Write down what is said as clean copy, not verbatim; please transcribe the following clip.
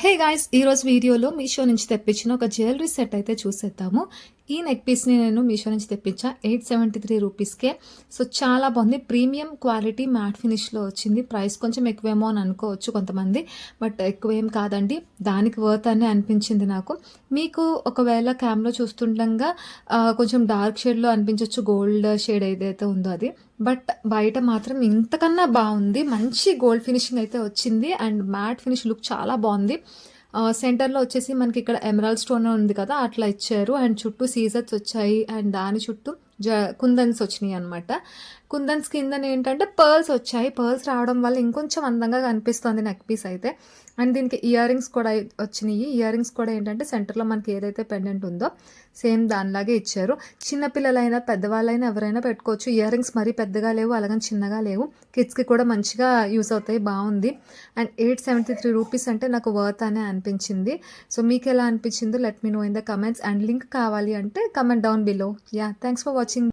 Hey guys! ఈరోజు వీడియోలో మీషో నుంచి తెప్పించిన ఒక జ్యువెలరీ సెట్ అయితే చూసేద్దాము. ఈ నెక్ పీస్‌ని నేను మీషో నుంచి తెప్పించా. 873 రూపీస్‌కే. సో, చాలా బాగుంది. ప్రీమియం క్వాలిటీ మ్యాట్ ఫినిష్‌లో వచ్చింది. ప్రైస్ కొంచెం ఎక్కువేమో అని అనుకోవచ్చు కొంతమంది. బట్ ఎక్కువేం కాదండి. దానికి వర్త్ అనే అనిపించింది నాకు. మీకు ఒకవేళ క్యామ్‌లో చూస్తుండగా కొంచెం డార్క్ షేడ్‌లో అనిపించొచ్చు. గోల్డ్ షేడ్ ఏదైతే ఉందో అది. బట్ బయట మాత్రం ఇంతకన్నా బావుంది. మంచి గోల్డ్ ఫినిషింగ్ అయితే వచ్చింది. అండ్ మ్యాట్ ఫినిష్ లుక్ చాలా బావుంది. సెంటర్‌లో వచ్చేసి మనకి ఇక్కడ ఎమరాల్డ్ స్టోన్ ఉంది కదా! అట్లా ఇచ్చారు. అండ్ చుట్టూ సీజర్స్ వచ్చాయి. అండ్ దాని చుట్టూ కుందన్స్ వచ్చినియనమాట. కుందన్స్ కిందనేంటంటే పర్ల్స్ వచ్చాయి. పర్ల్స్ రావడం వల్ల ఇంకొంచెం అందంగా కనిపిస్తోంది నెక్ పీస్ అయితే. అండ్ దీనికి ఇయర్ రింగ్స్ కూడా వచ్చినియి. ఇయర్ రింగ్స్ కూడా ఏంటంటే సెంటర్‌లో మనకి ఏదైతే పెండెంట్ ఉందో సేమ్ దానిలాగే ఇచ్చారు. చిన్న పిల్లలైనా, పెద్దవాళ్ళైనా ఎవరైనా పెట్టుకోవచ్చు. ఇయర్ రింగ్స్ మరీ పెద్దగా లేవు, అలాగని చిన్నగా లేవు. కిడ్స్‌కి కూడా మంచిగా యూజ్ అవుతాయి. బావుంది. అండ్ 873 రూపీస్ అంటే నాకు వర్త్ అనే అనిపించింది. సో, మీకెలా అనిపించిందో let me know in the comments. And link కావాలి అంటే comment down below. Yeah! Thanks for watching.